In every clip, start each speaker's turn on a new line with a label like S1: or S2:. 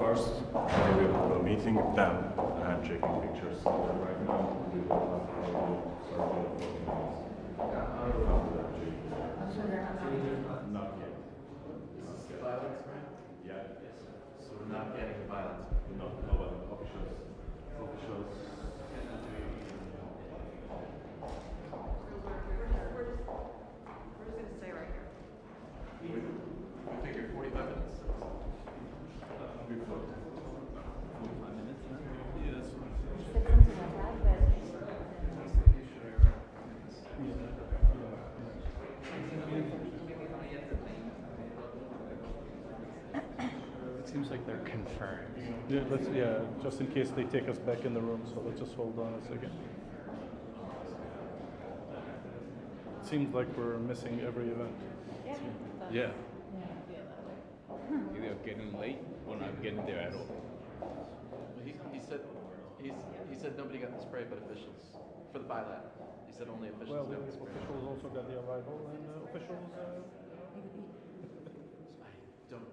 S1: first, we will have a meeting, then a handshaking pictures. So right now, we will have a circle of 14 minutes. Not yet.
S2: This is violence, right?
S1: Yeah.
S2: So we're not getting violence.
S1: No, but officials.
S3: We're just going to stay right here.
S2: We figure 45 minutes.
S1: Before.
S2: 45 minutes? Yeah, that's what
S4: You said something like that, but
S5: It seems like they're confirmed.
S6: Yeah, just in case they take us back in the room, so let's just hold on a second. It seems like we're missing every event.
S5: Yeah. Either getting late or not getting there at all.
S2: He said nobody got the spray but officials for the bilat. He said only officials
S6: Well,
S2: got the spray.
S6: officials also got the arrival, and officials.
S2: I don't.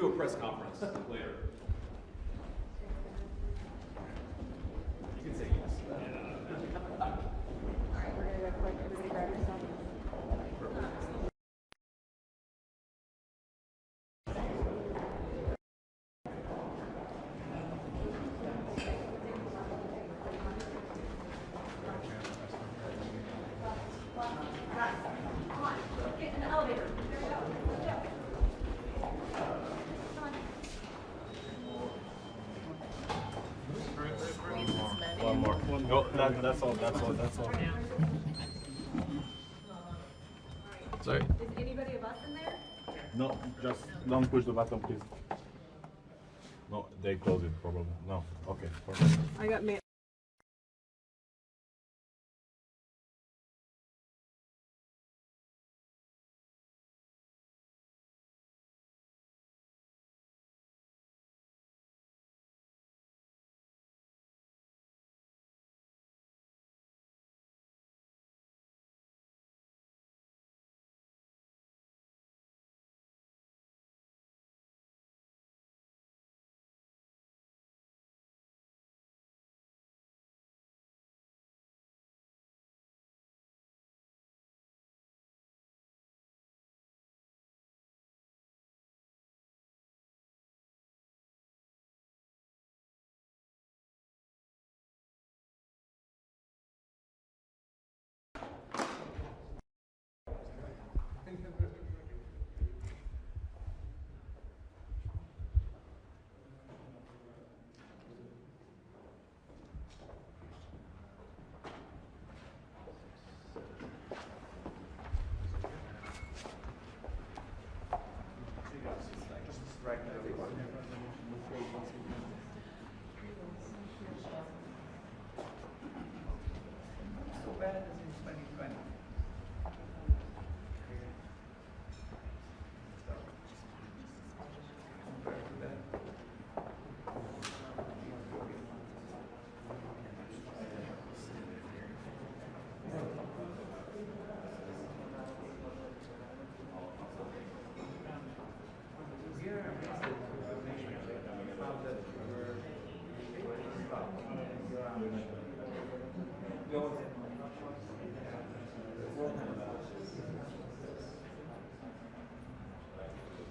S7: do a press conference later. You can say yes.
S4: All right, we're gonna go quick. Everybody grab yourself.
S3: Get in the elevator. There we go. Let's go.
S1: One more. No, that's all.
S2: Sorry.
S3: Is anybody of us in there?
S1: No, just don't push the button, please. No, they close it probably. No. Okay. Perfect.
S3: I got me.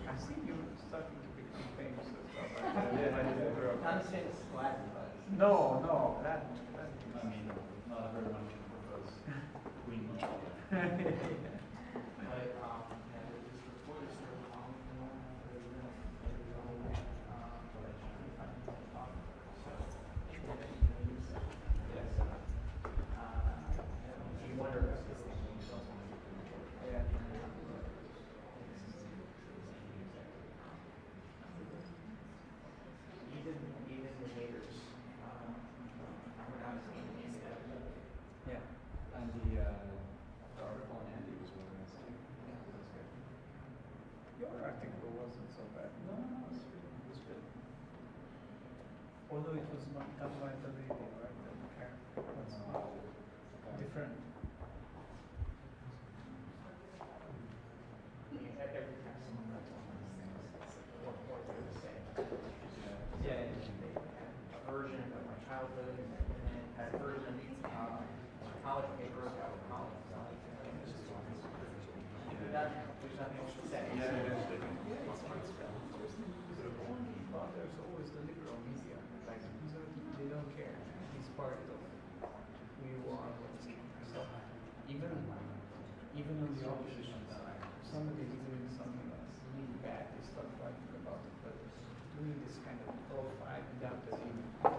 S8: I've seen you starting to become famous and stuff like that. I'm saying slack. No, no, that. I mean, not everyone can propose queen. Yeah, and the article on Andy was really nice too. Yeah, that's good. Your article wasn't so bad. No, it was good. Although it was not done by the lady, right? The character was different. Every time someone writes one of these things, what they're the same. Yeah, a version of my childhood, and then a version of my college papers out of college. There's nothing else to say. Well, there's always the liberal media. Like, they don't care. He's part of who you are, what's so even on the opposition side, somebody is doing something that's really bad, they start writing about it, but doing this kind of profile without the need to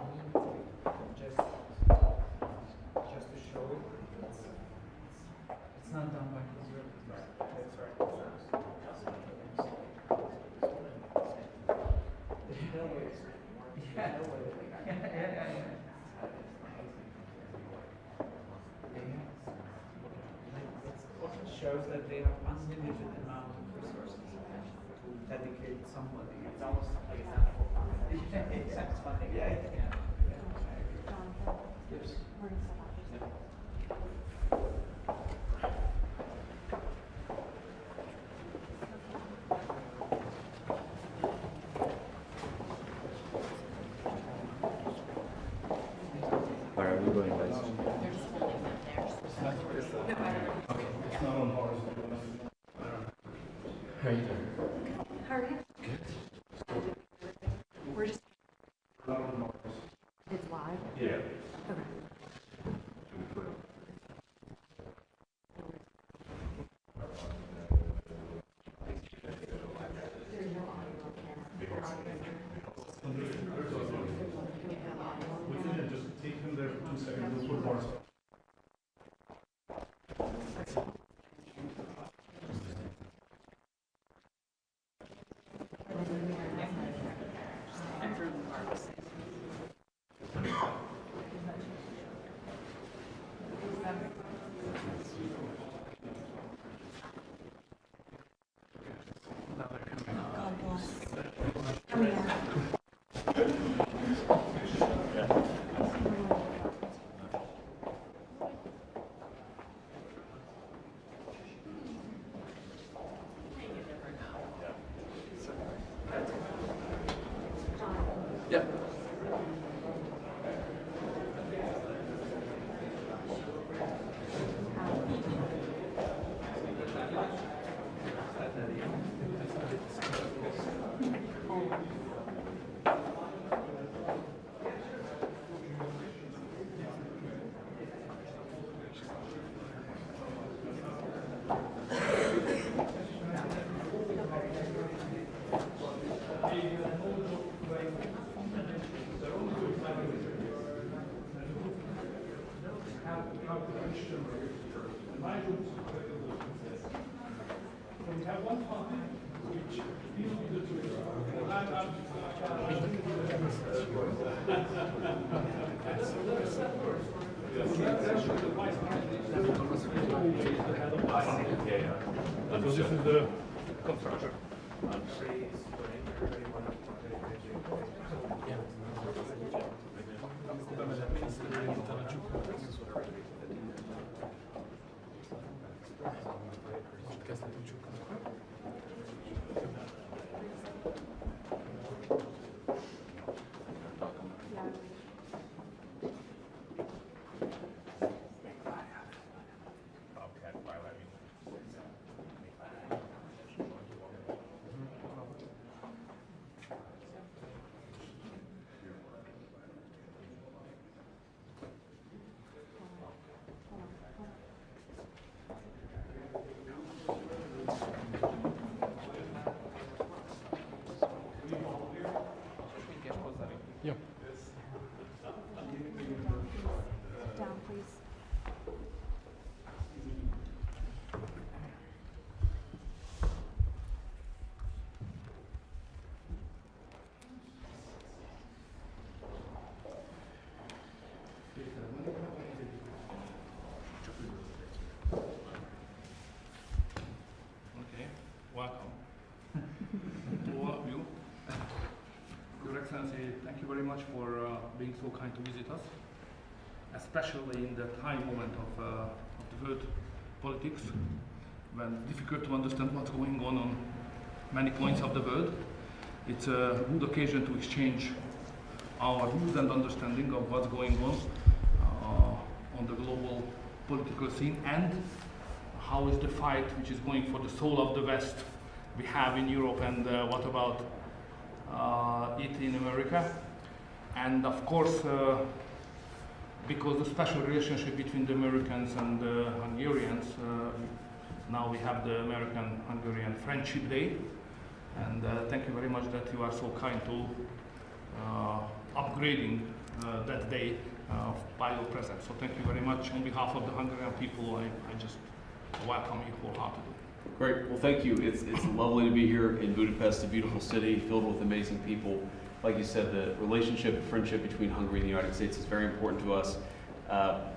S8: just to show it, it's not done by conservatives. That's right. Shows that they have unlimited amount of resources to dedicate somebody. It's almost like it's not full time. It's funding. Yeah. Yes.
S4: We're gonna step out. We're just. It's live?
S1: Yeah.
S4: Okay.
S6: Just take him there for 2 seconds. We'll put more stuff.
S2: Yeah.
S6: So this is the construction.
S4: Down, please.
S9: Okay, welcome to all of you. Your Excellency, thank you very much for being so kind to visit us, especially in the high moment of the world politics, when it's difficult to understand what's going on many points of the world. It's a good occasion to exchange our views and understanding of what's going on the global political scene, and how is the fight which is going for the soul of the West we have in Europe, and what about it in America. And of course, because the special relationship between the Americans and the Hungarians, now we have the American-Hungarian Friendship Day. And thank you very much that you are so kind to upgrading that day by your presence. So thank you very much. On behalf of the Hungarian people, I just welcome you wholeheartedly.
S10: Great. Well, thank you. It's lovely to be here in Budapest, a beautiful city filled with amazing people. Like you said, the relationship, friendship between Hungary and the United States is very important to us,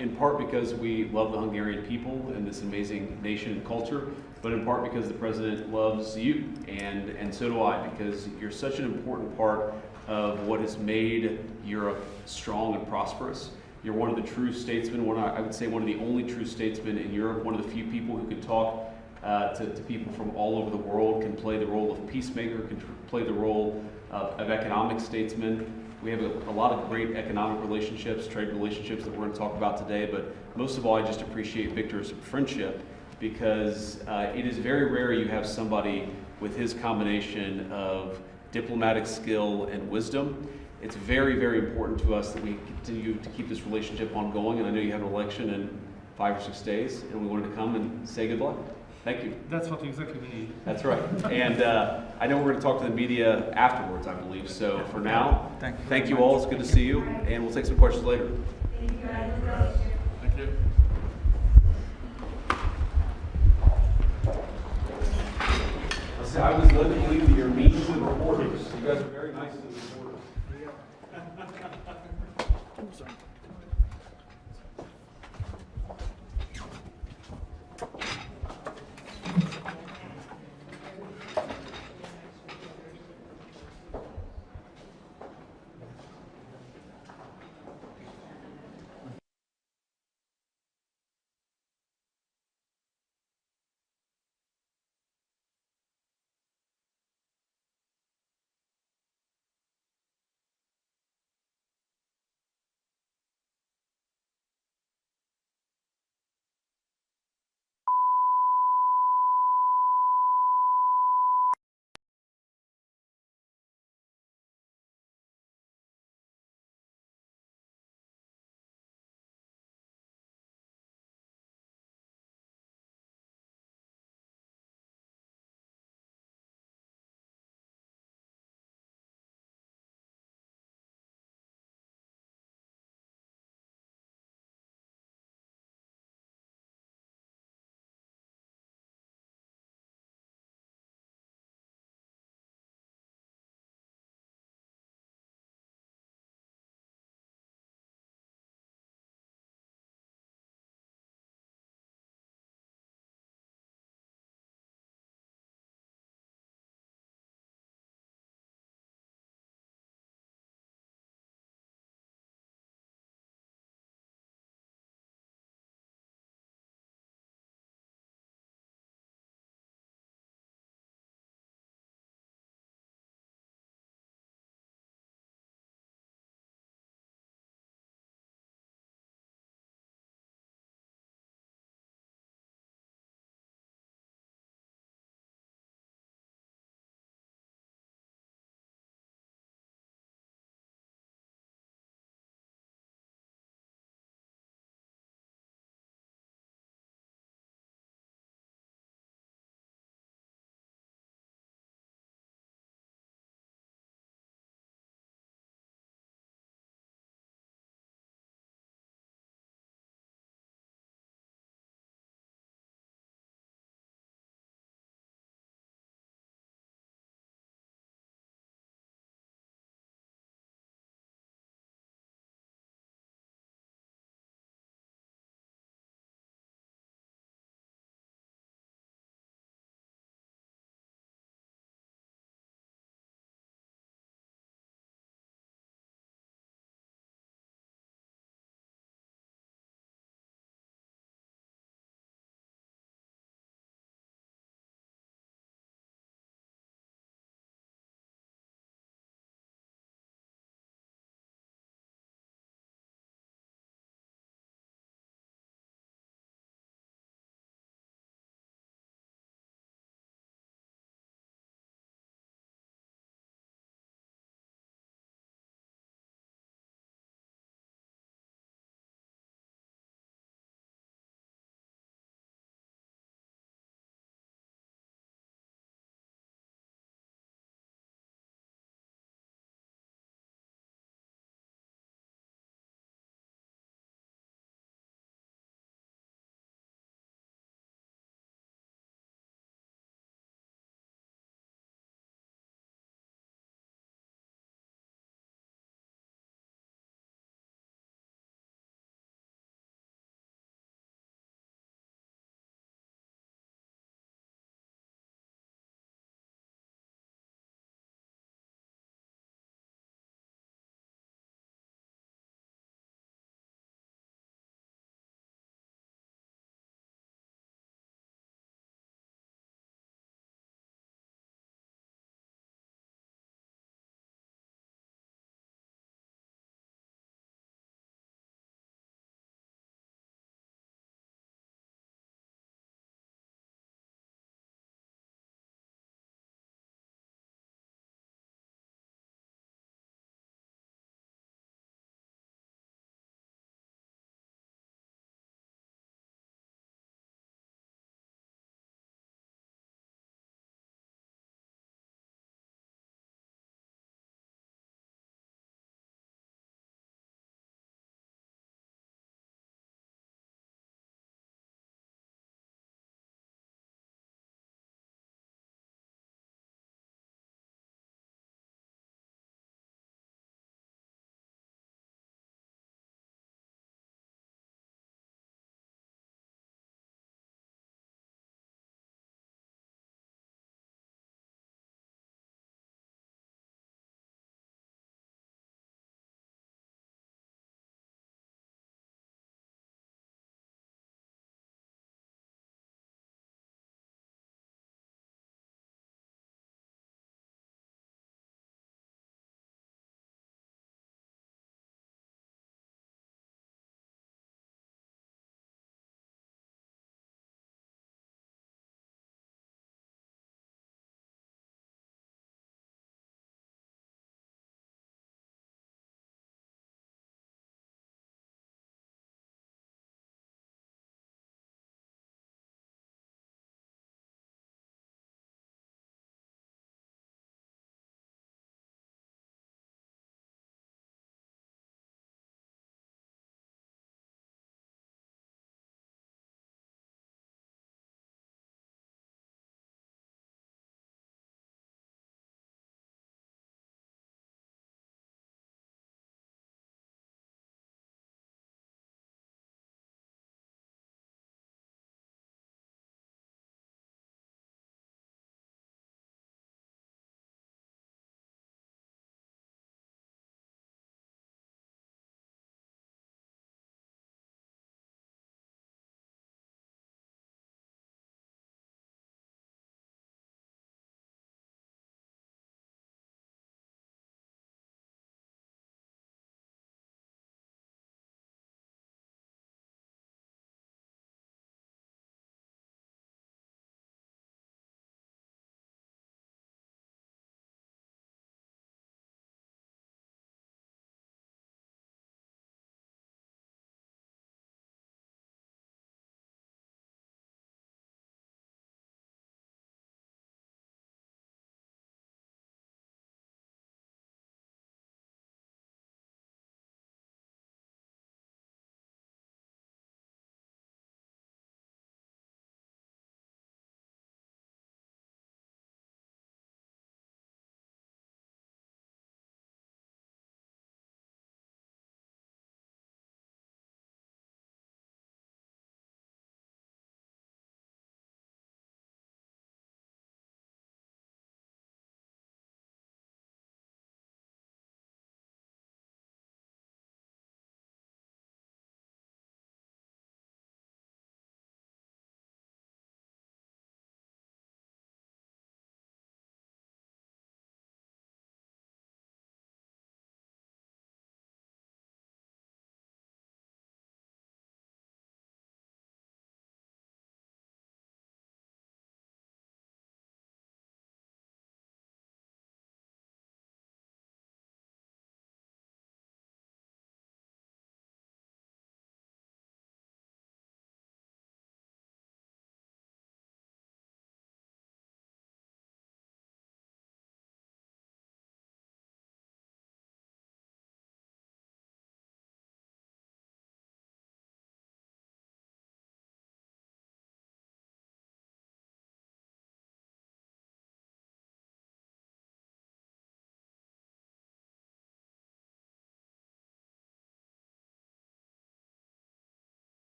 S10: in part because we love the Hungarian people and this amazing nation and culture, but in part because the President loves you, and so do I, because you're such an important part of what has made Europe strong and prosperous. You're one of the true statesmen, I would say one of the only true statesmen in Europe, one of the few people who can talk to people from all over the world, can play the role of peacemaker, can play the role of economic statesman. We have a lot of great economic relationships, trade relationships that we're going to talk about today, but most of all, I just appreciate Viktor's friendship, because it is very rare you have somebody with his combination of diplomatic skill, and wisdom. It's very, very important to us that we continue to keep this relationship ongoing, and I know you have an election in 5 or 6 days, and we wanted to come and say good luck. Thank you.
S9: That's what exactly we need.
S10: That's right. And I know we're going to talk to the media afterwards, I believe. So for now, thank you all. It's good to see you, and we'll take some questions later.
S3: Thank you guys.
S9: Thank you.
S10: I was led to believe that you're mean to the reporters. You guys are very nice to the reporters.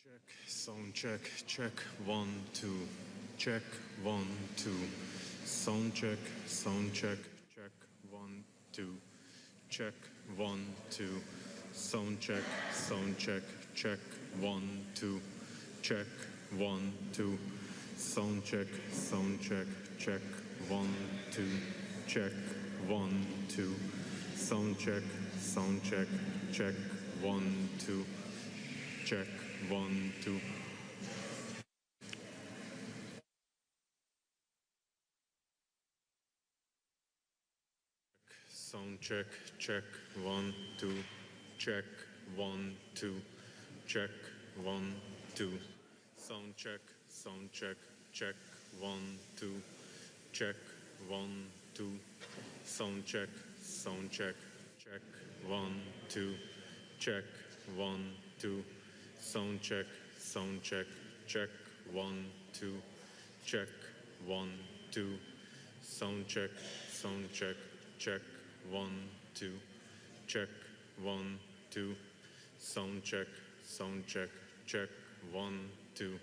S1: Check, sound check, check, 1, 2, check, 1, 2, sound check, check, 1, 2, check, 1, 2, sound check, check, 1, 2, check, 1, 2, sound check, check, 1, 2, check, 1, 2, sound check, check, 1, 2, check, 1, 2. Sound check, check, 1, 2, check, 1, 2, check, 1, 2. Sound check, check, 1, 2, check, 1, 2. Sound check, check, 1, 2, check, 1, 2. Sound check, check, 1, 2, check, 1, 2. Sound check, check, 1, 2, check, 1, 2. Sound check, check, 1, 2.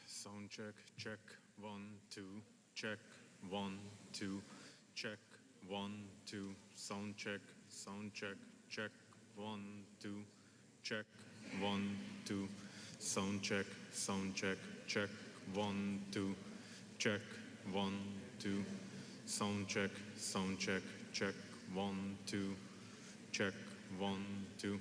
S11: sound check, check, 1, 2, check, 1, 2, check, 1, 2, sound check, check, 1, 2, check, 1, 2, sound check, check, 1, 2, check, 1, 2, sound check, check, 1, 2, check, 1, 2.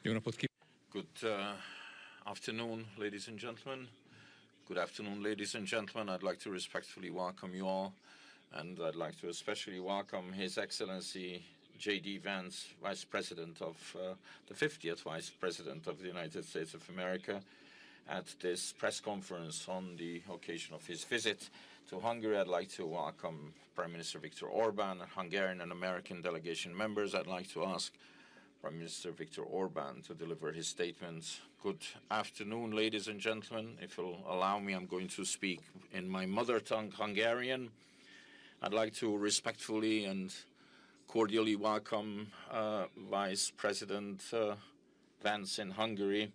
S12: Good afternoon, ladies and gentlemen. Good afternoon, ladies and gentlemen. I'd like to respectfully welcome you all, and I'd like to especially welcome His Excellency JD Vance, Vice President of the 50th Vice President of the United States of America, at this press conference on the occasion of his visit to Hungary. I'd like to welcome Prime Minister Viktor Orban, Hungarian and American delegation members. I'd like to ask Prime Minister Viktor Orban to deliver his statements. Good afternoon, ladies and gentlemen. If you'll allow me, I'm going to speak in my mother tongue, Hungarian. I'd like to respectfully and cordially welcome Vice President Vance in Hungary.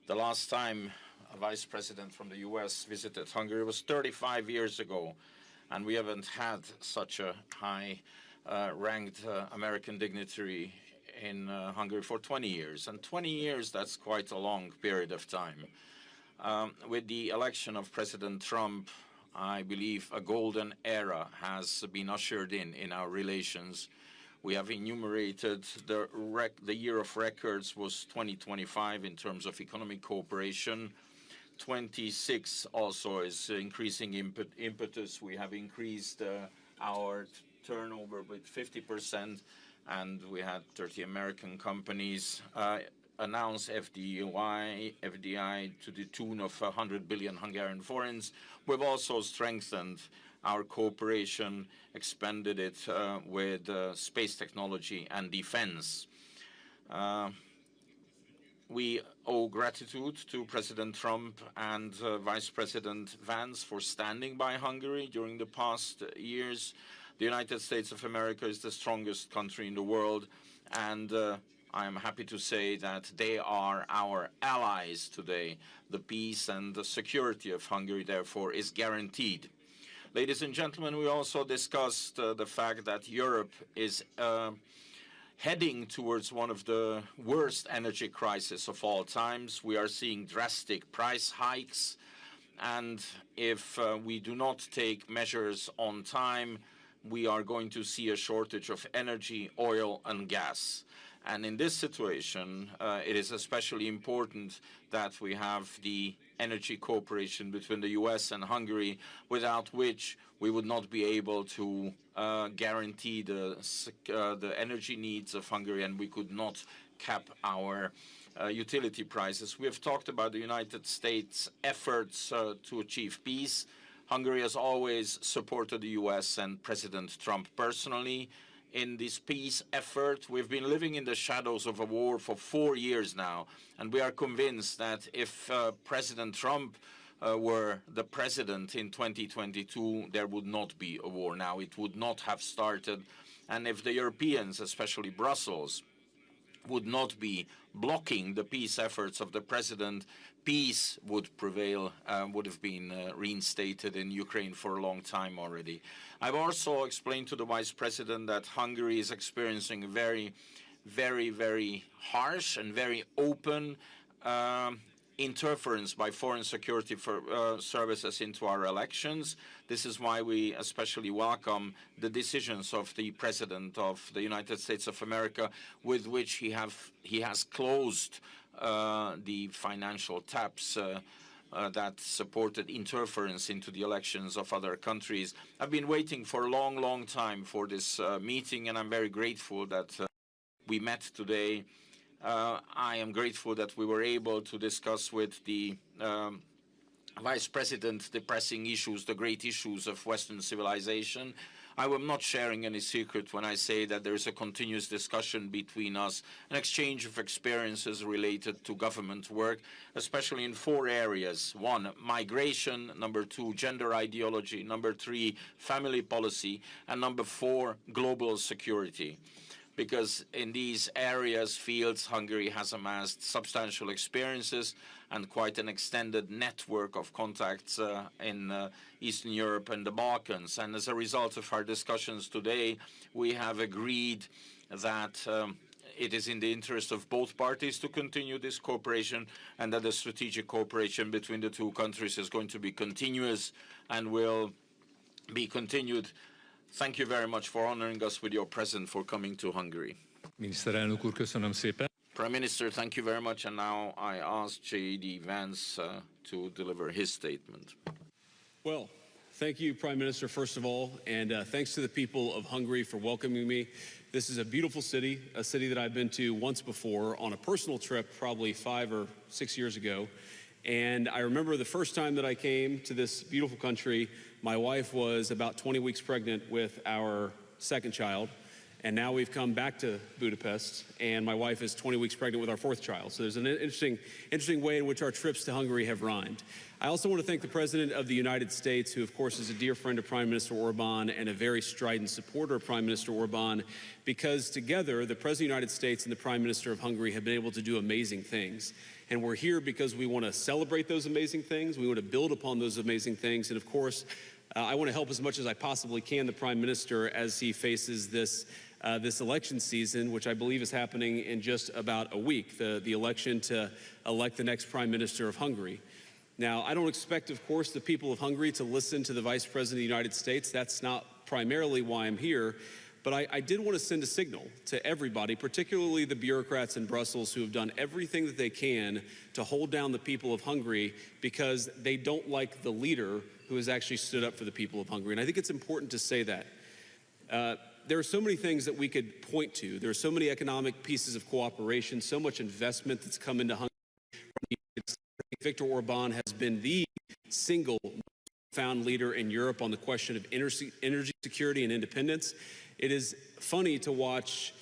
S12: The last time a Vice President from the US visited Hungary was 35 years ago, and we haven't had such a high-ranked American dignitary in Hungary for 20 years. And 20 years, that's quite a long period of time. With the election of President Trump, I believe a golden era has been ushered in our relations. We have enumerated the year of records was 2025 in terms of economic cooperation. 26 also is increasing impetus. We have increased our turnover with 50%. And we had 30 American companies announce FDI to the tune of 100 billion Hungarian forints. We've also strengthened our cooperation, expanded it with space technology and defense. We owe gratitude to President Trump and Vice President Vance for standing by Hungary during the past years. The United States of America is the strongest country in the world, and I am happy to say that they are our allies today. The peace and the security of Hungary, therefore, is guaranteed. Ladies and gentlemen, we also discussed the fact that Europe is heading towards one of the worst energy crises of all times. We are seeing drastic price hikes, and if we do not take measures on time, we are going to see a shortage of energy, oil, and gas. And in this situation, it is especially important that we have the energy cooperation between the US and Hungary, without which we would not be able to guarantee the energy needs of Hungary, and we could not cap our utility prices. We have talked about the United States' efforts to achieve peace. Hungary has always supported the US and President Trump personally in this peace effort. We've been living in the shadows of a war for 4 years now, and we are convinced that if President Trump were the president in 2022, there would not be a war now. It would not have started. And if the Europeans, especially Brussels, would not be blocking the peace efforts of the president, peace would prevail, would have been reinstated in Ukraine for a long time already. I've also explained to the Vice President that Hungary is experiencing very, very, very harsh and very open interference by foreign security services into our elections. This is why we especially welcome the decisions of the President of the United States of America, with which he has closed the financial taps that supported interference into the elections of other countries. I've been waiting for a long, long time for this meeting, and I'm very grateful that we met today. I am grateful that we were able to discuss with the Vice President the pressing issues, the great issues of Western civilization. I am not sharing any secret when I say that there is a continuous discussion between us, an exchange of experiences related to government work, especially in 4 areas. 1, migration. Number 2, gender ideology. Number 3, family policy. And number 4, global security. Because in these fields, Hungary has amassed substantial experiences and quite an extended network of contacts in Eastern Europe and the Balkans. And as a result of our discussions today, we have agreed that it is in the interest of both parties to continue this cooperation, and that the strategic cooperation between the 2 countries is going to be continuous and will be continued. Thank you very much for honoring us with your presence, for coming to Hungary.
S11: Miniszterelnök úr, köszönöm szépen.
S12: Prime Minister, thank you very much. And now I ask JD Vance to deliver his statement.
S10: Well, thank you, Prime Minister, first of all, and thanks to the people of Hungary for welcoming me. This is a beautiful city, a city that I've been to once before on a personal trip probably 5 or 6 years ago. And I remember the first time that I came to this beautiful country, my wife was about 20 weeks pregnant with our second child. And now we've come back to Budapest, and my wife is 20 weeks pregnant with our fourth child. So there's an interesting way in which our trips to Hungary have rhymed. I also want to thank the President of the United States, who of course is a dear friend of Prime Minister Orban and a very strident supporter of Prime Minister Orban, because together the President of the United States and the Prime Minister of Hungary have been able to do amazing things. And we're here because we want to celebrate those amazing things. We want to build upon those amazing things. And of course, I want to help as much as I possibly can the Prime Minister as he faces this election season, which I believe is happening in just about a week, the election to elect the next Prime Minister of Hungary. Now, I don't expect, of course, the people of Hungary to listen to the Vice President of the United States. That's not primarily why I'm here. But I did want to send a signal to everybody, particularly the bureaucrats in Brussels who have done everything that they can to hold down the people of Hungary because they don't like the leader who has actually stood up for the people of Hungary. And I think it's important to say that. There are so many things that we could point to. There are so many economic pieces of cooperation, so much investment that's come into Hungary. Viktor Orban has been the single found leader in Europe on the question of energy security and independence. It is funny to watch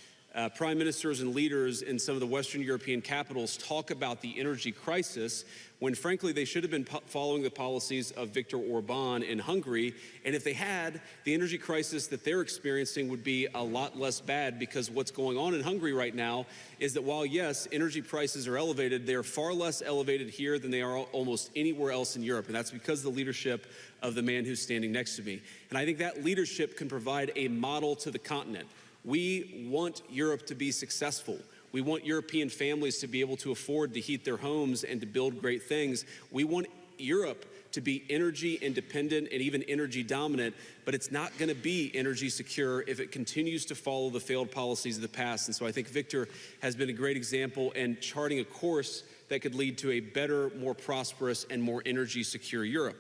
S10: prime ministers and leaders in some of the Western European capitals talk about the energy crisis when, frankly, they should have been following the policies of Viktor Orban in Hungary. And if they had, the energy crisis that they're experiencing would be a lot less bad, because what's going on in Hungary right now is that while, yes, energy prices are elevated, they are far less elevated here than they are almost anywhere else in Europe. And that's because of the leadership of the man who's standing next to me. And I think that leadership can provide a model to the continent. We want Europe to be successful. We want European families to be able to afford to heat their homes and to build great things. We want Europe to be energy independent and even energy dominant, but it's not going to be energy secure if it continues to follow the failed policies of the past. And so I think Viktor has been a great example in charting a course that could lead to a better, more prosperous, and more energy secure Europe.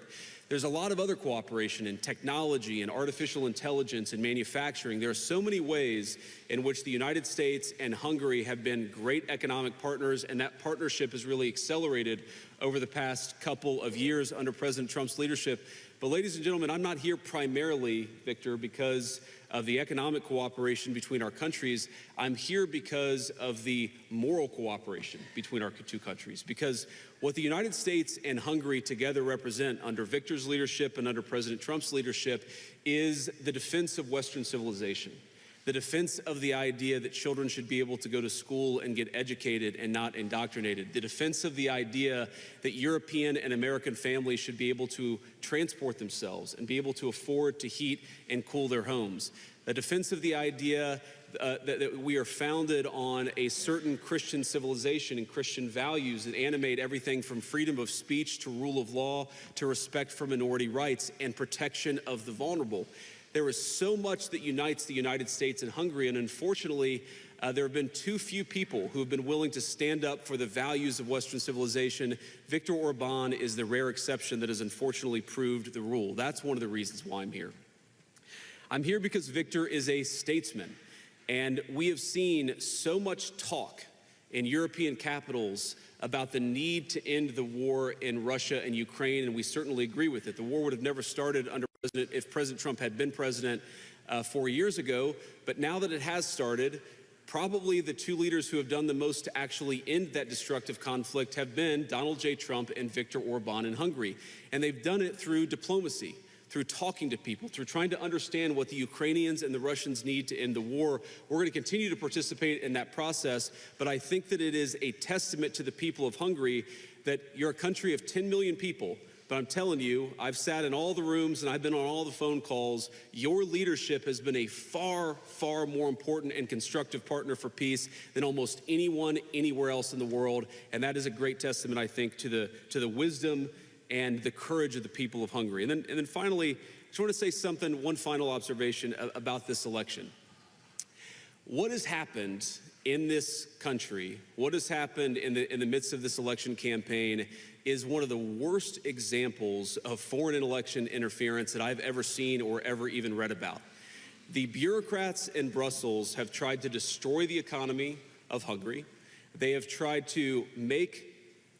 S10: There's a lot of other cooperation in technology and artificial intelligence and manufacturing. There are so many ways in which the United States and Hungary have been great economic partners, and that partnership has really accelerated over the past couple of years under President Trump's leadership. But ladies and gentlemen, I'm not here primarily, Viktor, because of the economic cooperation between our countries. I'm here because of the moral cooperation between our two countries, because what the United States and Hungary together represent under Viktor's leadership and under President Trump's leadership is the defense of Western civilization, the defense of the idea that children should be able to go to school and get educated and not indoctrinated, the defense of the idea that European and American families should be able to transport themselves and be able to afford to heat and cool their homes, the defense of the idea that we are founded on a certain Christian civilization and Christian values that animate everything from freedom of speech to rule of law to respect for minority rights and protection of the vulnerable. There is so much that unites the United States and Hungary, and unfortunately, there have been too few people who have been willing to stand up for the values of Western civilization. Viktor Orban is the rare exception that has unfortunately proved the rule. That's one of the reasons why I'm here. I'm here because Viktor is a statesman, and we have seen so much talk in European capitals about the need to end the war in Russia and Ukraine, and we certainly agree with it. The war would have never started if President Trump had been president 4 years ago, but now that it has started, probably the two leaders who have done the most to actually end that destructive conflict have been Donald J. Trump and Viktor Orban in Hungary. And they've done it through diplomacy, through talking to people, through trying to understand what the Ukrainians and the Russians need to end the war. We're going to continue to participate in that process, but I think that it is a testament to the people of Hungary that you're a country of 10 million people. But I'm telling you, I've sat in all the rooms and I've been on all the phone calls. Your leadership has been a far, far more important and constructive partner for peace than almost anyone anywhere else in the world. And that is a great testament, I think, to the wisdom and the courage of the people of Hungary. And then finally, I just want to say one final observation about this election. What has happened in this country, what has happened in the midst of this election campaign is one of the worst examples of foreign election interference that I've ever seen or ever even read about. The bureaucrats in Brussels have tried to destroy the economy of Hungary. They have tried to make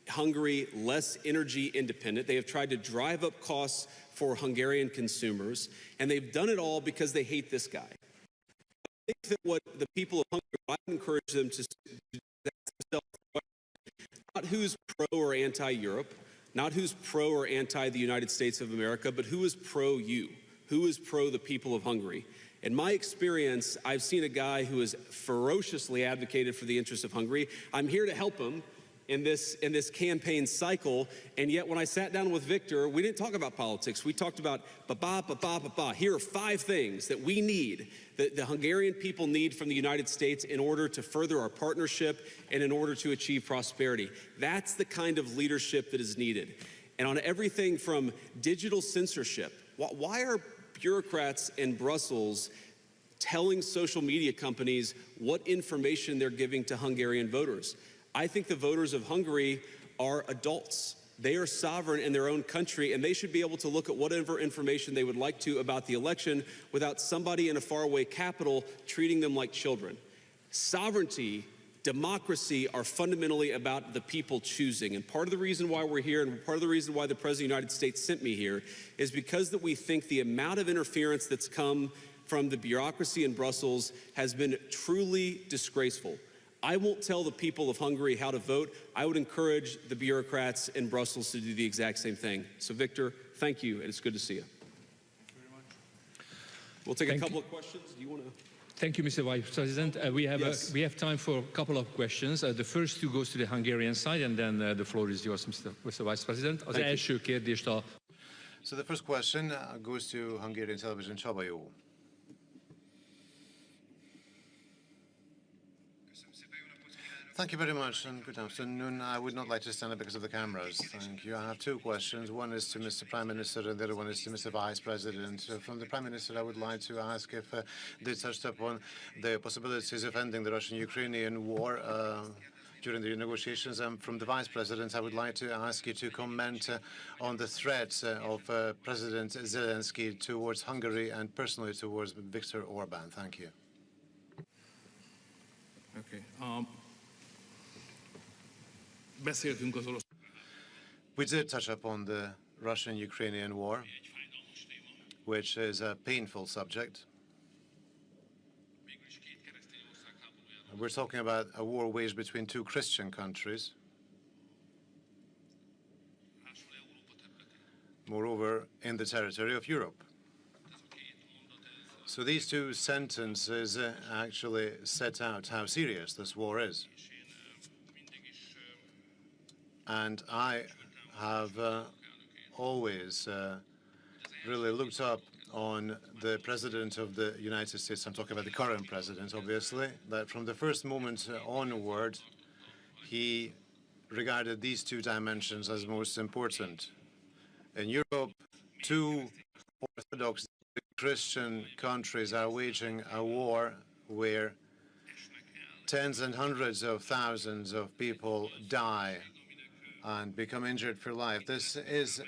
S10: Hungary less energy independent. They have tried to drive up costs for Hungarian consumers, and they've done it all because they hate this guy. I think that what the people of Hungary, I would encourage them to ask themselves, not who's pro or anti-Europe, not who's pro or anti the United States of America, but who is pro you, who is pro the people of Hungary. In my experience, I've seen a guy who has ferociously advocated for the interests of Hungary. I'm here to help him in this campaign cycle, and yet when I sat down with Viktor, we didn't talk about politics. We talked about Here are 5 things that we need, that the Hungarian people need from the United States in order to further our partnership and in order to achieve prosperity. That's the kind of leadership that is needed. And on everything from digital censorship, why are bureaucrats in Brussels telling social media companies what information they're giving to Hungarian voters? I think the voters of Hungary are adults. They are sovereign in their own country, and they should be able to look at whatever information they would like to about the election without somebody in a faraway capital treating them like children. Sovereignty, democracy are fundamentally about the people choosing. And part of the reason why we're here, and part of the reason why the President of the United States sent me here, is because that we think the amount of interference that's come from the bureaucracy in Brussels has been truly disgraceful. I won't tell the people of Hungary how to vote. I would encourage the bureaucrats in Brussels to do the exact same thing. So, Viktor, thank you, and it's good to see you.
S9: Thank you very much.
S10: We'll take a couple of questions. Do you want to?
S13: Thank you, Mr. Vice President. We have time for a couple of questions. The first two goes to the Hungarian side, and then the floor is yours, Mr. Vice President. Az első kérdést a...
S14: So the first question goes to Hungarian television. Csaba. Thank you very much, and good afternoon. I would not like to stand up because of the cameras. Thank you. I have 2 questions. One is to Mr. Prime Minister, and the other one is to Mr. Vice President. From the Prime Minister, I would like to ask if they touched upon the possibilities of ending the Russian-Ukrainian war during the negotiations. And from the Vice President, I would like to ask you to comment on the threats of President Zelensky towards Hungary and personally towards Viktor Orban. Thank you.
S9: Okay.
S14: We did touch upon the Russian-Ukrainian war, which is a painful subject. We're talking about a war waged between 2 Christian countries. Moreover, in the territory of Europe. So these 2 sentences actually set out how serious this war is. And I have always really looked up on the President of the United States. I'm talking about the current President, obviously, that from the first moment onward, he regarded these 2 dimensions as most important. In Europe, 2 Orthodox Christian countries are waging a war where tens and hundreds of thousands of people die and become injured for life. This is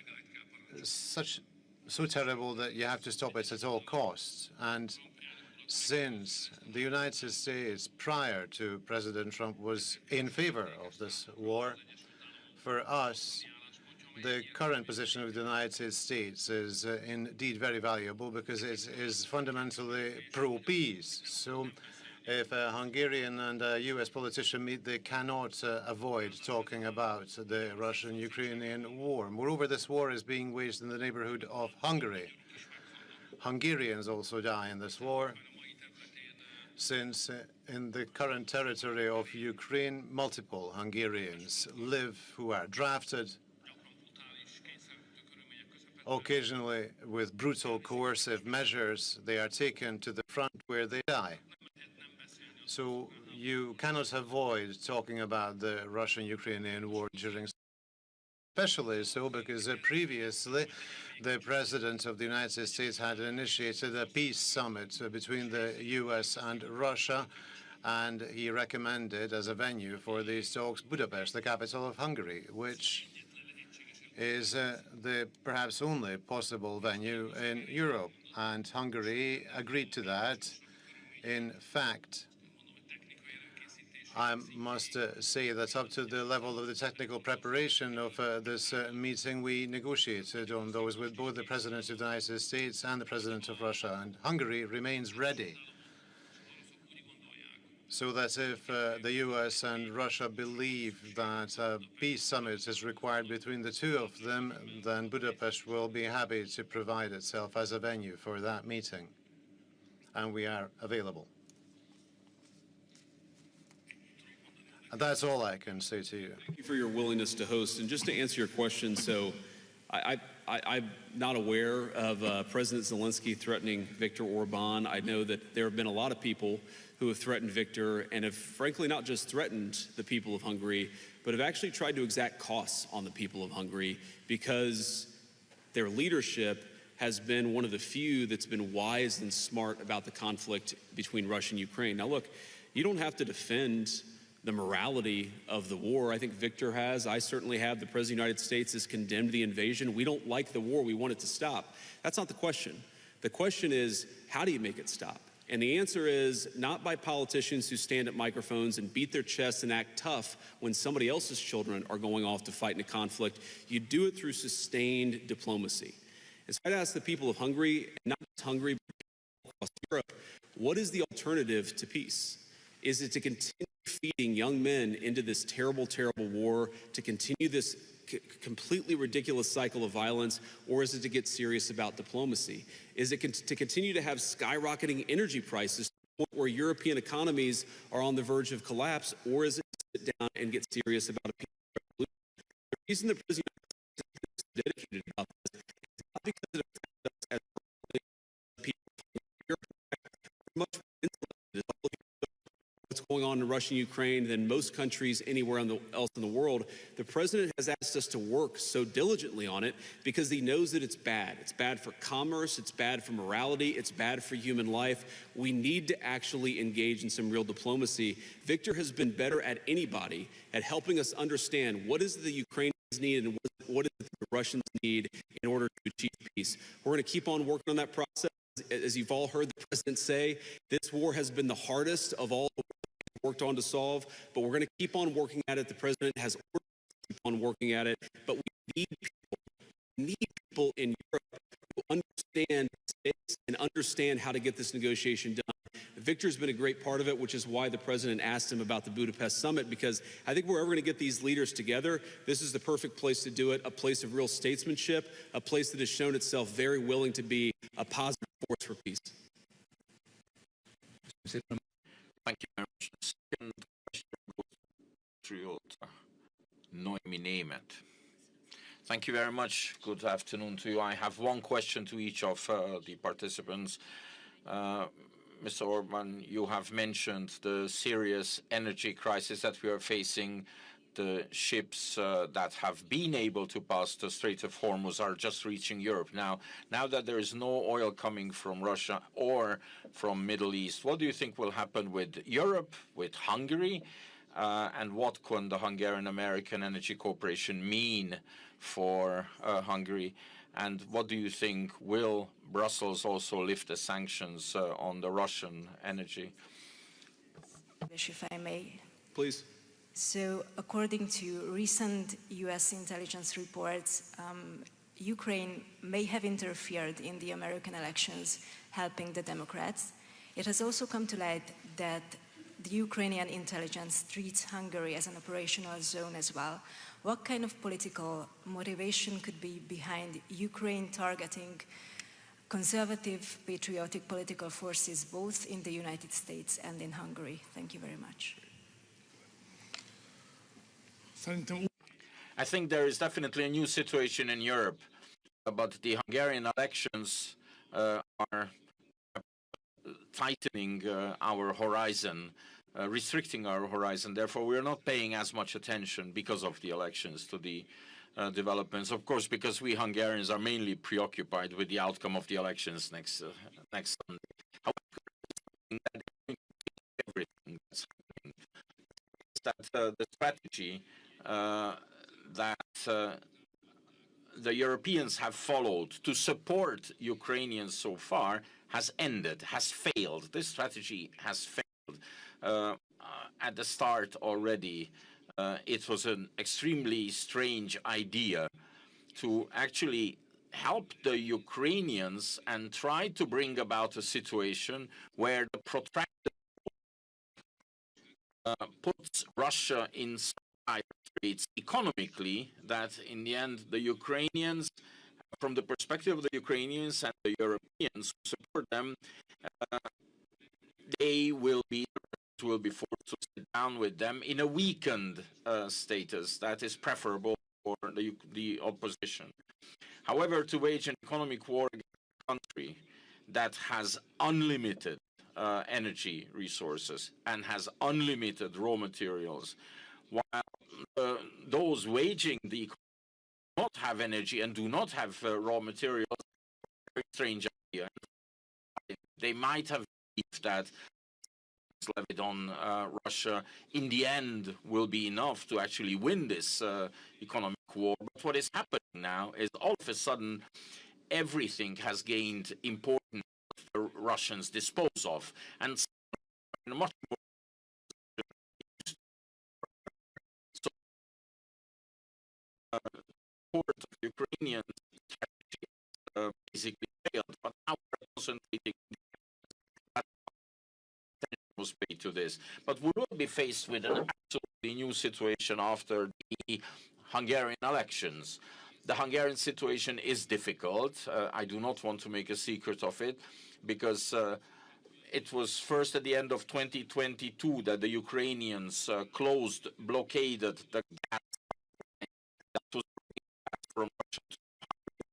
S14: so terrible that you have to stop it at all costs. And since the United States, prior to President Trump, was in favor of this war, for us, the current position of the United States is indeed very valuable because it is fundamentally pro-peace. So if a Hungarian and a U.S. politician meet, they cannot avoid talking about the Russian-Ukrainian war. Moreover, this war is being waged in the neighborhood of Hungary. Hungarians also die in this war, since in the current territory of Ukraine, multiple Hungarians live who are drafted, occasionally with brutal coercive measures. They are taken to the front where they die. So you cannot avoid talking about the Russian-Ukrainian war during especially so because previously the President of the United States had initiated a peace summit between the US and Russia, and he recommended as a venue for these talks Budapest, the capital of Hungary, which is the perhaps only possible venue in Europe. And Hungary agreed to that. In fact, I must say that up to the level of the technical preparation of this meeting, we negotiated on those with both the President of the United States and the President of Russia, and Hungary remains ready. So that if the US and Russia believe that a peace summit is required between the two of them, then Budapest will be happy to provide itself as a venue for that meeting. And we are available. And that's all I can say to you.
S10: Thank you for your willingness to host. And just to answer your question, so I'm not aware of President Zelensky threatening Viktor Orban. I know that there have been a lot of people who have threatened Viktor and have frankly not just threatened the people of Hungary, but have actually tried to exact costs on the people of Hungary because their leadership has been one of the few that's been wise and smart about the conflict between Russia and Ukraine. Now look, you don't have to defend the morality of the war. I think Viktor has. I certainly have. The President of the United States has condemned the invasion. We don't like the war. We want it to stop. That's not the question. The question is, how do you make it stop? And the answer is not by politicians who stand at microphones and beat their chests and act tough when somebody else's children are going off to fight in a conflict. You do it through sustained diplomacy. And so I'd ask the people of Hungary, and not just Hungary, but across Europe, what is the alternative to peace? Is it to continue feeding young men into this terrible, terrible war, to continue this completely ridiculous cycle of violence, or is it to get serious about diplomacy? Is it to continue to have skyrocketing energy prices to the point where European economies are on the verge of collapse, or is it to sit down and get serious about a peaceful revolution? The reason the President is dedicated about this is not because it affects us as people from Europe. We're much more insulated. What's going on in Russia and Ukraine than most countries anywhere else in the world. The president has asked us to work so diligently on it because he knows that it's bad. It's bad for commerce, it's bad for morality, it's bad for human life. We need to actually engage in some real diplomacy. Viktor has been better at anybody at helping us understand what is the Ukrainians need and what is it the Russians need in order to achieve peace. We're going to keep on working on that process. As you've all heard the president say, this war has been the hardest of all the worked on to solve, but we're going to keep on working at it. The president has ordered us to keep on working at it, but we need people in Europe who understand this and understand how to get this negotiation done. Viktor's been a great part of it, which is why the president asked him about the Budapest summit, because I think we're ever going to get these leaders together, this is the perfect place to do it, a place of real statesmanship, a place that has shown itself very willing to be a positive force for peace.
S12: Thank you very much. The second question goes to Neuminemet. Thank you very much. Good afternoon to you. I have one question to each of the participants. Mr. Orban, you have mentioned the serious energy crisis that we are facing. The ships that have been able to pass the Strait of Hormuz are just reaching Europe. Now that there is no oil coming from Russia or from Middle East, what do you think will happen with Europe, with Hungary, and what can the Hungarian-American Energy Corporation mean for Hungary? And what do you think, will Brussels also lift the sanctions on the Russian energy?
S4: If I may.
S10: Please.
S4: So, according to recent US intelligence reports, Ukraine may have interfered in the American elections, helping the Democrats. It has also come to light that the Ukrainian intelligence treats Hungary as an operational zone as well. What kind of political motivation could be behind Ukraine targeting conservative, patriotic political forces both in the United States and in Hungary? Thank you very much.
S12: I think there is definitely a new situation in Europe, but the Hungarian elections are tightening our horizon, restricting our horizon. Therefore, we are not paying as much attention because of the elections to the developments, of course, because we Hungarians are mainly preoccupied with the outcome of the elections next Sunday. However, everything that's happening is that the strategy that the Europeans have followed to support Ukrainians so far has ended, has failed. This strategy has failed at the start already. It was an extremely strange idea to actually help the Ukrainians and try to bring about a situation where the protracted puts Russia in dire straits economically, that in the end the Ukrainians, from the perspective of the Ukrainians and the Europeans who support them, they will be forced to sit down with them in a weakened status that is preferable for the opposition. However, to wage an economic war against a country that has unlimited energy resources and has unlimited raw materials, while those waging the economy do not have energy and do not have raw materials, very strange idea. They might have believed that levied on Russia in the end will be enough to actually win this economic war. But what is happening now is all of a sudden everything has gained importance the Russians dispose of, and much more. So, support of Ukrainian strategy basically failed, but now we're concentrating was paid to this. But we will be faced with an absolutely new situation after the Hungarian elections. The Hungarian situation is difficult. I do not want to make a secret of it, because it was first at the end of 2022 that the Ukrainians blockaded the gas that was from Russia to Hungary.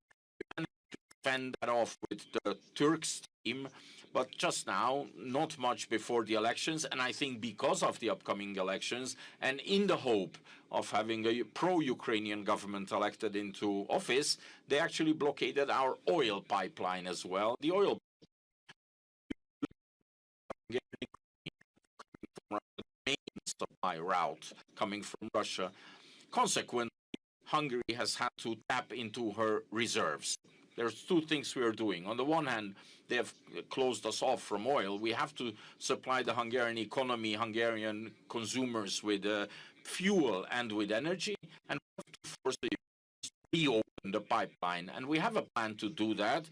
S12: And to fend that off with the Turks team, but just now, not much before the elections, and I think because of the upcoming elections, and in the hope of having a pro-Ukrainian government elected into office, they actually blockaded our oil pipeline as well. The oil main supply route coming from Russia. Consequently, Hungary has had to tap into her reserves. There's two things we are doing. On the one hand, they have closed us off from oil. We have to supply the Hungarian economy, Hungarian consumers with fuel and with energy, and we have to force the to reopen the pipeline. And we have a plan to do that.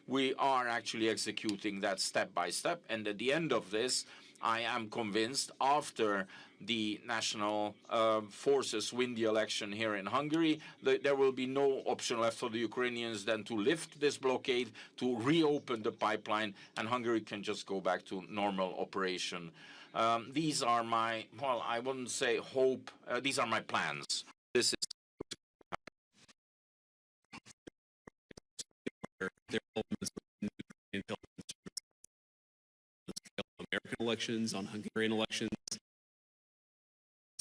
S12: We are actually executing that step by step. And at the end of this, I am convinced, after the national forces win the election here in Hungary, there will be no option left for the Ukrainians than to lift this blockade, to reopen the pipeline, and Hungary can just go back to normal operation. These are my, well, I wouldn't say hope, these are my plans. This is
S10: there are elements of intelligence American elections, on Hungarian elections.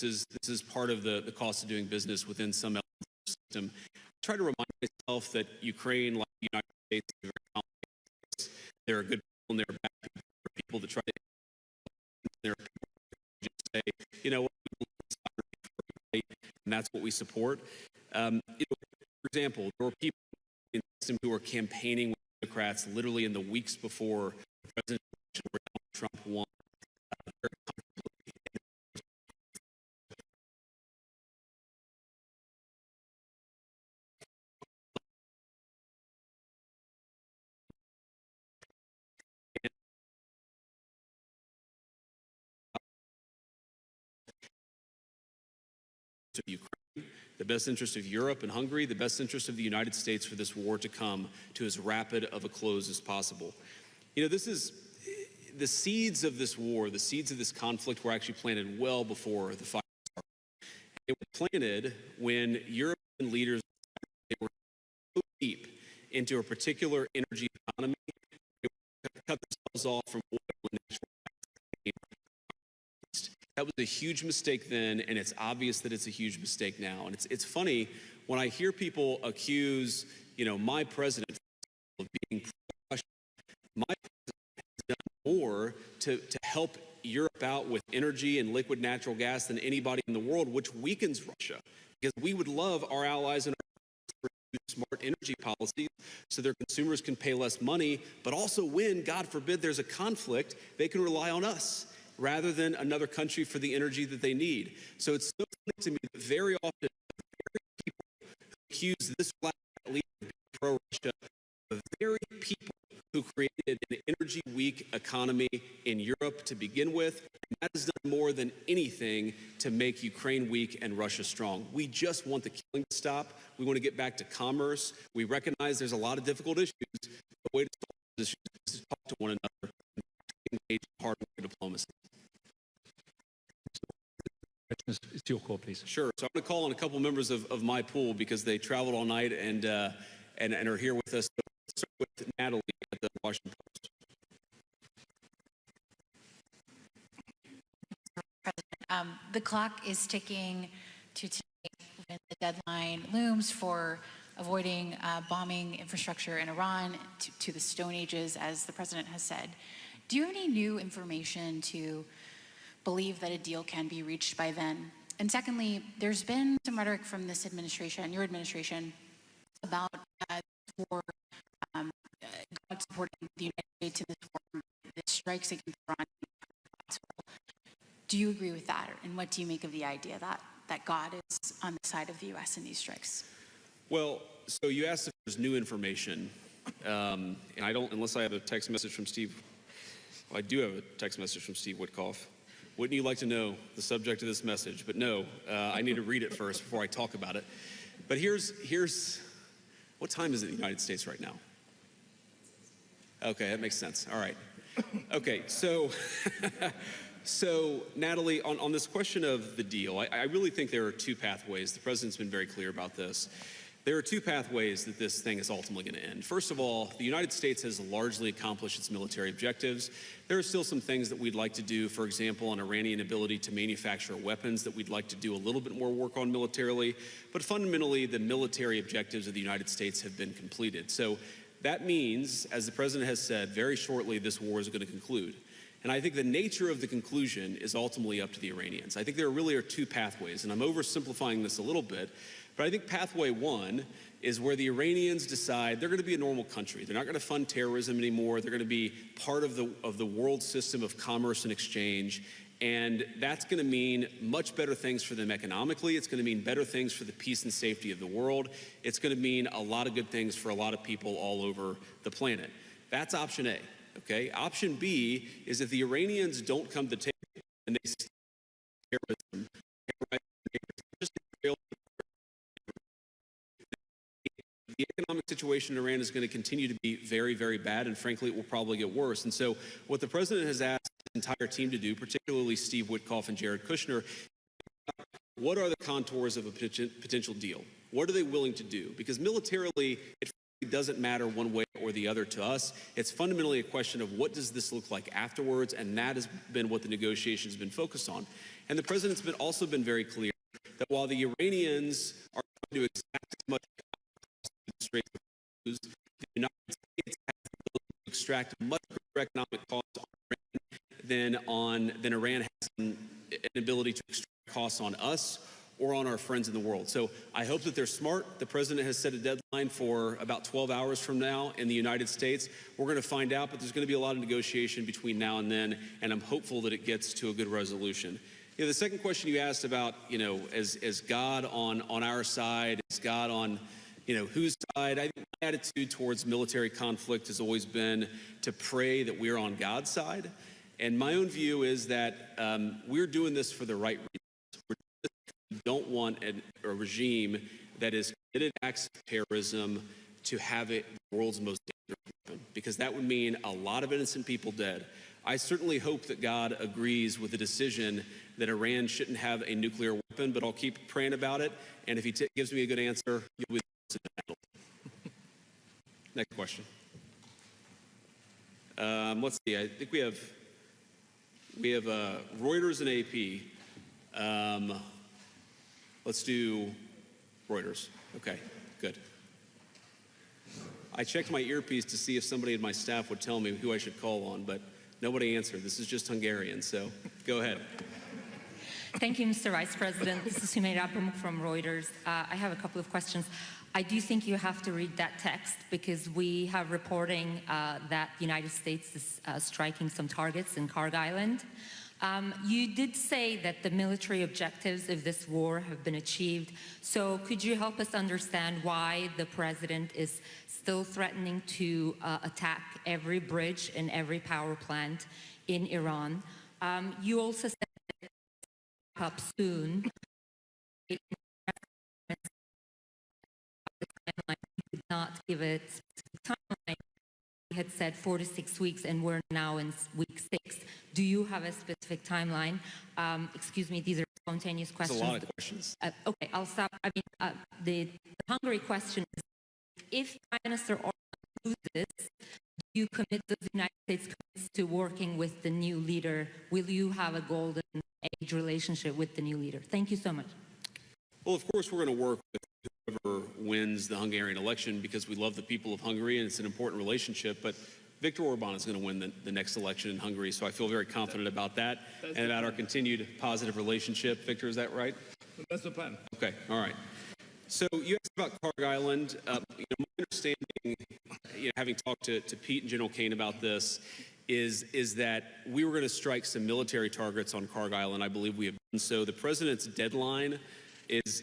S10: This is part of the cost of doing business within some elements of the system. I try to remind myself that Ukraine, like the United States, is very complicated. There are good people and there are bad people. There are people that try to, there are people that just say, you know what, and that's what we support. For example, there were people in the system who were campaigning with Democrats literally in the weeks before the presidential election where Donald Trump won. Of Ukraine, the best interest of Europe and Hungary, the best interest of the United States for this war to come to as rapid of a close as possible. You know, this is the seeds of this war, the seeds of this conflict were actually planted well before the fire started. They were planted when European leaders they were so deep into a particular energy economy, they cut themselves off from oil and natural gas. That was a huge mistake then, and it's obvious that it's a huge mistake now. And it's funny when I hear people accuse, my president of being pro-Russian, my president has done more to help Europe out with energy and liquid natural gas than anybody in the world, which weakens Russia. Because we would love our allies and our smart energy policies so their consumers can pay less money, but also when, God forbid, there's a conflict, they can rely on us rather than another country for the energy that they need. So it's so funny to me that very often people who accuse this black leader of being pro-Russia, the very people who created an energy-weak economy in Europe to begin with, and that has done more than anything to make Ukraine weak and Russia strong. We just want the killing to stop. We want to get back to commerce. We recognize there's a lot of difficult issues. The way to solve these issues is to talk to one another and engage in hard diplomacy.
S13: It's your call, please.
S10: Sure. So I'm going to call on a couple members of my pool because they traveled all night and are here with us. So let's start with Natalie at the Washington Post.
S15: President, the clock is ticking to today when the deadline looms for avoiding bombing infrastructure in Iran to the Stone Ages, as the president has said. Do you have any new information to believe that a deal can be reached by then? And secondly, there's been some rhetoric from this administration, your administration, about God supporting the United States in this war, the strikes against Iran. Do you agree with that? And what do you make of the idea that God is on the side of the U.S. in these strikes?
S10: Well, so you asked if there's new information, and I don't, unless I have a text message from Steve. Well, I do have a text message from Steve Witkoff. Wouldn't you like to know the subject of this message? But no, I need to read it first before I talk about it. But here's what time is it in the United States right now? Okay, that makes sense. All right. Okay, so so Natalie, on this question of the deal, I really think there are two pathways. The president's been very clear about this. There are two pathways that this thing is ultimately going to end. First of all, the United States has largely accomplished its military objectives. There are still some things that we'd like to do, for example, on Iranian ability to manufacture weapons that we'd like to do a little bit more work on militarily. But fundamentally, the military objectives of the United States have been completed. So that means, as the president has said, very shortly this war is going to conclude. And I think the nature of the conclusion is ultimately up to the Iranians. I think there really are two pathways, and I'm oversimplifying this a little bit. But I think pathway one is where the Iranians decide they're going to be a normal country. They're not going to fund terrorism anymore. They're going to be part of the world system of commerce and exchange. And that's going to mean much better things for them economically. It's going to mean better things for the peace and safety of the world. It's going to mean a lot of good things for a lot of people all over the planet. That's option A, okay? Option B is if the Iranians don't come to the table and they stop terrorism, the economic situation in Iran is going to continue to be very, very bad, and frankly, it will probably get worse. And so what the president has asked his entire team to do, particularly Steve Witkoff and Jared Kushner, what are the contours of a potential deal? What are they willing to do? Because militarily, it doesn't matter one way or the other to us. It's fundamentally a question of what does this look like afterwards, and that has been what the negotiations have been focused on. And the president's also been very clear that while the Iranians are trying to exact as much the United States has the ability to extract much greater economic costs on Iran than Iran has an ability to extract costs on us or on our friends in the world. So I hope that they're smart. The president has set a deadline for about 12 hours from now in the United States. We're going to find out, but there's going to be a lot of negotiation between now and then, and I'm hopeful that it gets to a good resolution. The second question you asked about, is God on our side, is God on whose side? I think my attitude towards military conflict has always been to pray that we're on God's side. And my own view is that we're doing this for the right reasons. We don't want a regime that is committed acts of terrorism to have it the world's most dangerous weapon, because that would mean a lot of innocent people dead. I certainly hope that God agrees with the decision that Iran shouldn't have a nuclear weapon, but I'll keep praying about it. And if he gives me a good answer, you'll be Next question. Let's see. I think we have Reuters and AP. Let's do Reuters. Okay, good. I checked my earpiece to see if somebody in my staff would tell me who I should call on, but nobody answered. This is just Hungarian, so go ahead.
S16: Thank you, Mr. Vice President. This is Sumaya Pamuk from Reuters. I have a couple of questions. I do think you have to read that text because we have reporting that the United States is striking some targets in Karg Island. You did say that the military objectives of this war have been achieved. So could you help us understand why the president is still threatening to attack every bridge and every power plant in Iran? You also said that up soon. Did not give it a timeline. We had said 4 to 6 weeks, and we're now in week 6. Do you have a specific timeline? Excuse me, these are spontaneous questions.
S10: That's a lot of questions.
S16: Okay, I'll stop. I mean, the Hungary question is, if Prime Minister Orban loses, do you commit, does the United States commit to working with the new leader? Will you have a golden age relationship with the new leader? Thank you so much.
S10: Well, of course, we're going to work with whoever wins the Hungarian election because we love the people of Hungary and it's an important relationship. But Viktor Orban is going to win the next election in Hungary, so I feel very confident about that and about our continued positive relationship. Victor, is that right?
S9: That's the plan.
S10: Okay, all right. So you asked about Karg Island. My understanding, having talked to Pete and General Kane about this, is that we were going to strike some military targets on Karg Island. I believe we have done so. The president's deadline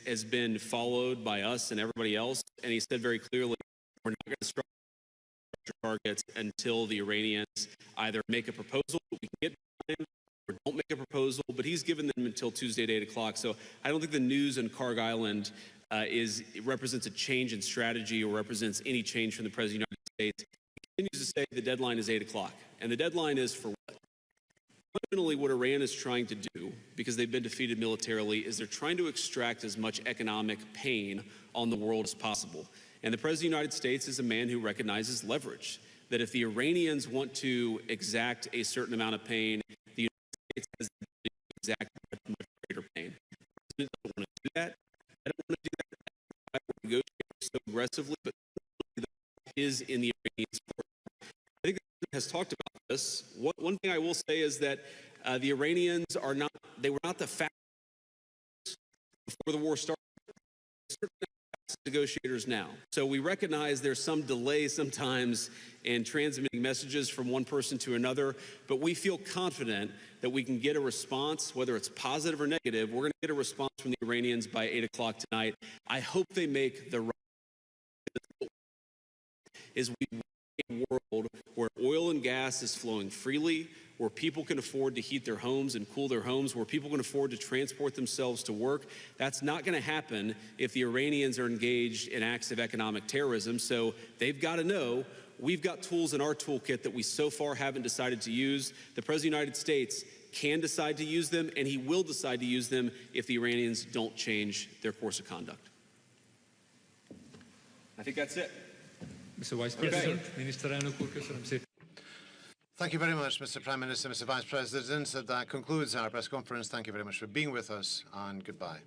S10: has been followed by us and everybody else, and he said very clearly, we're not going to strike targets until the Iranians either make a proposal that we can get behind or don't make a proposal, but he's given them until Tuesday at 8 o'clock. So I don't think the news on Karg Island represents a change in strategy or represents any change from the President of the United States. He continues to say the deadline is 8 o'clock, and the deadline is for what? Fundamentally, what Iran is trying to do, because they've been defeated militarily, is they're trying to extract as much economic pain on the world as possible. And the President of the United States is a man who recognizes leverage, that if the Iranians want to exact a certain amount of pain, the United States has the ability to exact much greater pain. The President doesn't want to do that. I don't want to do that. I will negotiate so aggressively, but is in the Iranian support. I think the President has talked about this. One thing I will say is that the Iranians were not the fastest before the war started. Negotiators now. So we recognize there's some delay sometimes in transmitting messages from one person to another, but we feel confident that we can get a response, whether it's positive or negative. We're going to get a response from the Iranians by 8 o'clock tonight. I hope they make the right is we want a world where oil and gas is flowing freely, where people can afford to heat their homes and cool their homes, where people can afford to transport themselves to work. That's not going to happen if the Iranians are engaged in acts of economic terrorism. So they've got to know we've got tools in our toolkit that we so far haven't decided to use. The President of the United States can decide to use them, and he will decide to use them if the Iranians don't change their course of conduct. I think that's it.
S13: Mr. Vice President, Miniszterelnök úr, köszönöm szépen.
S14: Thank you very much, Mr. Prime Minister, Mr. Vice President. That concludes our press conference. Thank you very much for being with us, and goodbye.